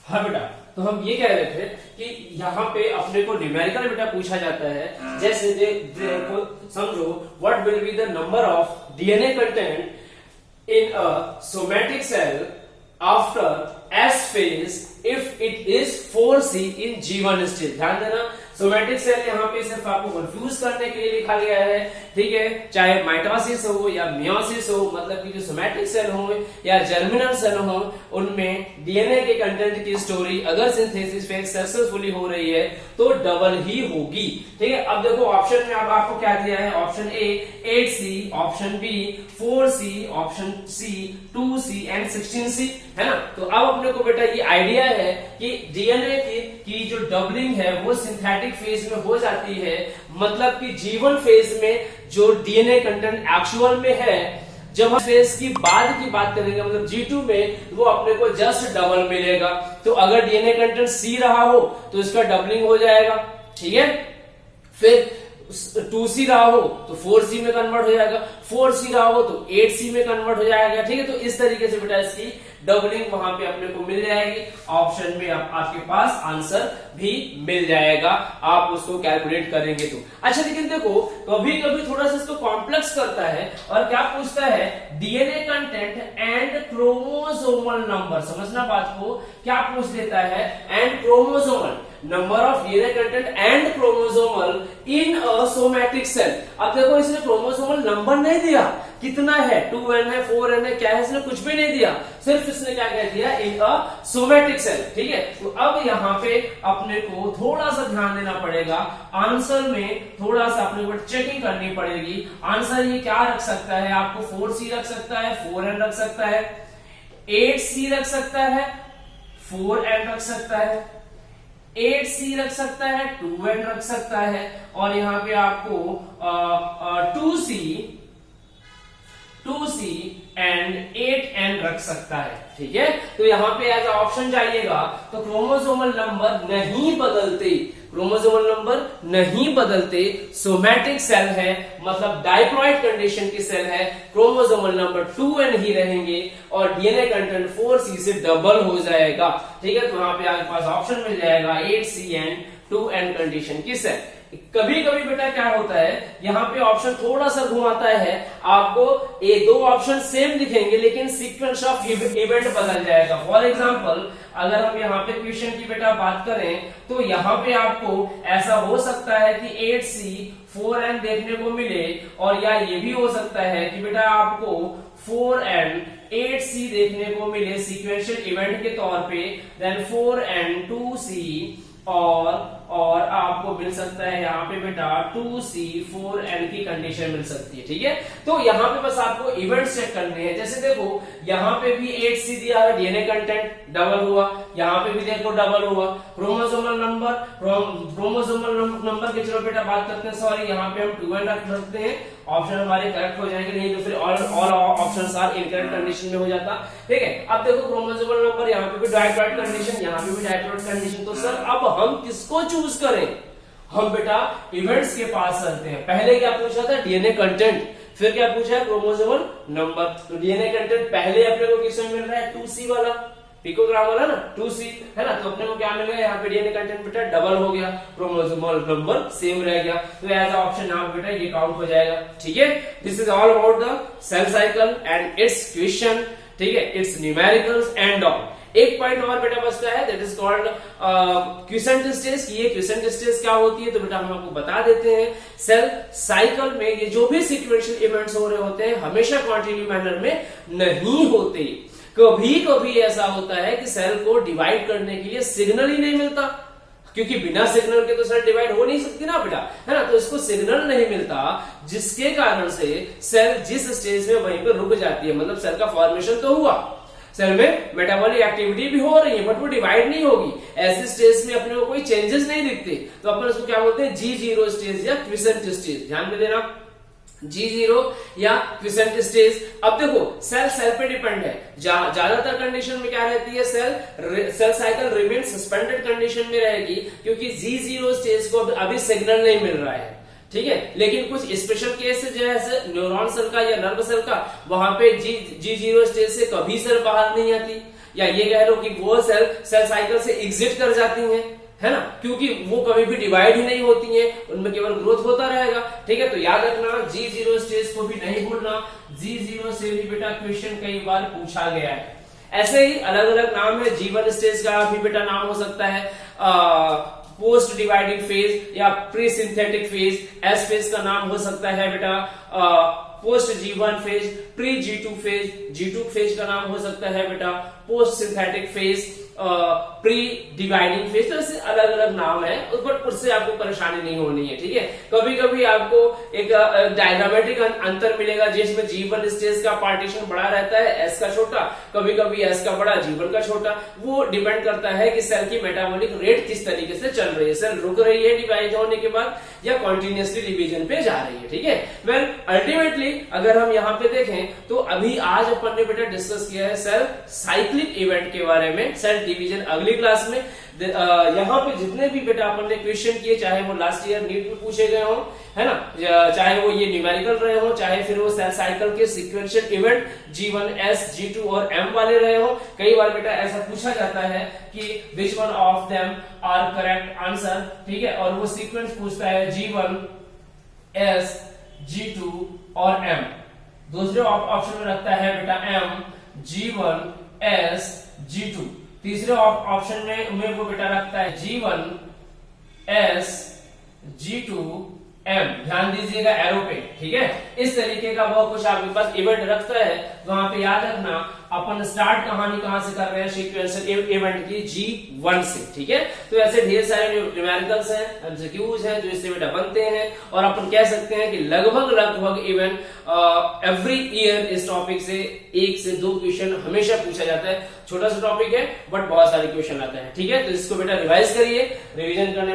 हाँ बेटा, तो हम ये कह रहे थे कि यहाँ पे अपने को न्यूमेरिकल बेटा पूछा जाता है, जैसे देखो समझो, what will be the number of DNA content in a somatic cell after S phase if it is 4C in G1 stage. ध्यान देना, सोमैटिक सेल यहाँ पे सिर्फ आपको कंफ्यूज करने के लिए लिखा गया है, ठीक है। चाहे माइटोसिस हो या मियोसिस हो, मतलब कि जो सोमैटिक सेल हो या जर्मिनल सेल हो, उनमें डीएनए के कंटेंट की स्टोरी अगर सिंथेसिस फेज सक्सेसफुली हो रही है तो डबल ही होगी, ठीक है। अब देखो ऑप्शन में अब आपको क्या दिया है, option A 8C, option B 4C, option C 2C and 16C, है ना। तो अब अपने को बेटा ये आइडिया है कि डीएनए की जो डबलिंग है वो सिंथेटिक फेज में हो जाती है, मतलब कि G1 फेज में जो डीएनए कंटेंट एक्चुअल में है, जब हम फेज की बाद की बात करेंगे मतलब G2 में, वो अपने को जस्ट डबल मिलेगा। तो अगर डीएनए कंटेंट C रहा हो तो इसका डबलिंग हो जाएगा, ठीक है। फिर 2C रहा हो तो 4C में कन्वर्ट हो जाएगा, 4C रहा हो तो 8C में कन्वर्ट हो जाएगा, ठीक है। तो इस तरीके से बेटा इसकी डबलिंग वहां पे अपने को मिल जाएगी। ऑप्शन में आपके पास आंसर भी मिल जाएगा, आप उसको कैलकुलेट करेंगे तो। अच्छा, लेकिन देखो कभी कभी थोड़ा सा इसको कॉम्प्लेक्स करता है और क्या पूछता है, DNA content and chromosomal number. समझना बात को, क्या पूछ देता है, and chromosomal number of DNA content and chromosomal in a somatic cell. अब देखो इसने क्रोमोसोमल नंबर नहीं दिया, कितना है, 2n है, 4n है, क्या है, इसने कुछ भी नहीं दिया, सिर्फ इसने क्या कह दिया, इन अ सोमैटिक सेल, ठीक है। तो अब यहाँ पे अपने को थोड़ा सा ध्यान देना पड़ेगा, आंसर में थोड़ा सा अपने को चेकिंग करनी पड़ेगी। आंसर ये क्या रख सकता है, आपको 4C रख सकता है, 4n रख सकता है, 8C रख सकता है, 4n रख सकता है, 8C रख सकता है, 2n रख सकता है, और यहाँ पे आपको 2C एंड 8n रख सकता है, ठीक है। तो यहाँ पे एज ऑप्शन जाइएगा तो क्रोमोसोमल नंबर नहीं बदलते, क्रोमोसोमल नंबर नहीं बदलते, सोमैटिक सेल है, मतलब डाइप्लॉइड कंडीशन की सेल है, क्रोमोसोमल नंबर 2n ही रहेंगे और डीएनए कंटेंट 4C से डबल हो जाएगा, ठीक है। तो यहाँ पे आपके पास ऑप्शन मिल जाएगा 8C एंड 2n कंडीशन की सेल। कभी कभी बेटा क्या होता है, यहाँ पे ऑप्शन थोड़ा सा घुमाता है, आपको ये दो ऑप्शन सेम दिखेंगे लेकिन सीक्वेंस ऑफ इवेंट बदल जाएगा। फॉर एग्जांपल अगर हम यहाँ पे क्वेश्चन की बेटा बात करें तो यहाँ पे आपको ऐसा हो सकता है कि 8C 4n देखने को मिले, और या ये भी हो सकता है कि बेटा आपको 4n 8C देखने को मिले सीक्वेंशियल इवेंट के तौर पे, देन 4n 2C और आपको मिल सकता है यहाँ पे बेटा 2C 4n की कंडीशन मिल सकती है, ठीक है। तो यहाँ पे बस आपको इवेंट्स चेक करने हैं। जैसे देखो यहाँ पे भी 8C दिया है, डीएनए कंटेंट डबल हुआ, यहाँ पे भी देखो डबल हुआ। क्रोमोसोमल नंबर की चलो बेटा बात करते हैं, सॉरी यहाँ पे हम 2n रख सकते हैं, ऑप्शन हमारे करेक्ट हो जाएंगे, नहीं तो फिर all options are incorrect condition में हो जाता, ठीक है। अब देखो क्रोमोसोमल नंबर यहाँ पे भी डाइप्लॉइड कंडीशन, यहाँ पे भी डाइप्लॉइड कंडीशन। तो सर अब हम किसको चूज करें, हम बेटा इवेंट्स के पास चलते हैं। पहले क्या पूछा था, डीएनए कंटेंट, फिर क्या पूछा है, क्रोमोसोमल नंबर। तो डीएनए कंटेंट पहले अपने को किसमें मिल रहा है, 2C वाला, पिकोग्राम वाला ना, 2C है ना। तो अपने को क्या मिल गया, यहाँ पे डीएनए कंटेंट बेटा डबल हो गया, क्रोमोसोमल नंबर सेम रह गया। तो एज ऑप्शन यहाँ बेटा ये काउंट हो जाएगा, ठीक है। This is all about the cell cycle and its question, ठीक है, इट्स न्यूमेरिकल्स एंड ऑल। एक पॉइंट और बेटा बचता है, that is called quiescent stage. ये क्विसेंट स्टेज क्या होती है, तो बेटा हम आपको बता देते हैं। सेल साइकिल में ये जो भी सीक्वेंशियल इवेंट्स हो रहे होते हैं हमेशा कॉन्टिन्यू मैनर में नहीं होते, कभी कभी ऐसा होता है कि सेल को डिवाइड करने के लिए सिग्नल ही नहीं मिलता, क्योंकि बिना सिग्नल के तो सेल डिवाइड हो नहीं सकती ना बेटा, है ना। तो इसको सिग्नल नहीं मिलता, जिसके कारण से सेल जिस स्टेज में वहीं पर रुक जाती है, मतलब सेल का फॉर्मेशन तो हुआ, सेल में मेटाबॉलिक एक्टिविटी भी हो रही है, बट वो डिवाइड नहीं होगी। ऐसे स्टेज में अपने को कोई चेंजेस नहीं दिखते, तो अपन उसको क्या बोलते हैं, G0 स्टेज या क्विसेंट स्टेज। ध्यान में देना, G0 या क्विसेंट स्टेज। अब देखो सेल पे डिपेंड है, ज्यादातर कंडीशन में क्या रहती है, cell cycle remain suspended condition में रहेगी, क्योंकि G0 स्टेज को अभी सिग्नल नहीं मिल रहा है, ठीक है। लेकिन कुछ स्पेशल केस जो है न्यूरॉन सेल का या नर्व सेल का, वहां पे G0 स्टेज से कभी सेल बाहर नहीं आती, या ये कह लो कि वो सेल साइकिल से एग्जिट कर जाती हैं, है ना, क्योंकि वो कभी भी डिवाइड ही नहीं होती है, उनमें केवल ग्रोथ होता रहेगा। ठीक है, तो याद रखना G0 स्टेज को भी नहीं भूलना, G0 से भी बेटा क्वेश्चन कई बार पूछा गया है। ऐसे ही अलग अलग नाम है, G1 स्टेज का भी बेटा नाम हो सकता है पोस्ट डिवाइडिंग फेज या pre synthetic phase, S phase का नाम हो सकता है बेटा post G1 phase, pre G2 phase, G2 phase का नाम हो सकता है बेटा post synthetic phase, pre dividing phase. तो ऐसे अलग अलग नाम है, बट उससे आपको परेशानी नहीं होनी है। ठीक है, कभी कभी आपको एक डायग्रामेटिक अंतर मिलेगा जिसमें G1 स्टेज का पार्टीशन बड़ा रहता है, S का छोटा, कभी कभी S का बड़ा, G1 का छोटा। वो डिपेंड करता है कि सेल की मेटाबॉलिक रेट किस तरीके से चल रही है, सेल रुक रही है डिवाइड होने के बाद या कॉन्टिन्यूसली डिवीजन पे जा रही है। ठीक है, वेल अल्टीमेटली अगर हम यहाँ पे देखें तो अभी आज अपन ने बेटा डिस्कस किया है सेल साइक्लिक इवेंट के बारे में, सेल डिवीजन अगली क्लास में। यहाँ पे जितने भी बेटा अपन ने क्वेश्चन किए, चाहे वो लास्ट ईयर नीट में पूछे गए हो, है ना, चाहे वो ये न्यूमेरिकल रहे हो, चाहे फिर वो सेल साइकिल के sequential event G1, S, G2 और M वाले रहे हो, कई बार बेटा ऐसा पूछा जाता है कि which one of them are correct answer. ठीक है, और वो सीक्वेंस पूछता है G1, S, G2 और M। दूसरे ऑप्शन में रखता है बेटा M, G1, S, G2। तीसरे ऑप्शन में वो बेटा रखता है G1, S, G2, M। ध्यान दीजिएगा एरो पे। ठीक है, इस तरीके का वो कुछ आपके पास इवेंट रखता है, वहां पे याद रखना अपन स्टार्ट कहानी कहां से कर रहे हैं, सीक्वेंशियल इवेंट की G1 से। ठीक है, तो ऐसे ढेर सारे न्यूमेरिकल्स हैं, एमसीक्यूज हैं जो इससे बेटा बनते हैं, और अपन कह सकते हैं कि लगभग इवेंट एवरी ईयर इस टॉपिक से 1 से 2 क्वेश्चन हमेशा पूछा जाता है। छोटा सा टॉपिक है बट बहुत सारे क्वेश्चन आते हैं। ठीक है, तो इसको बेटा रिवाइज करिए, रिवीजन करने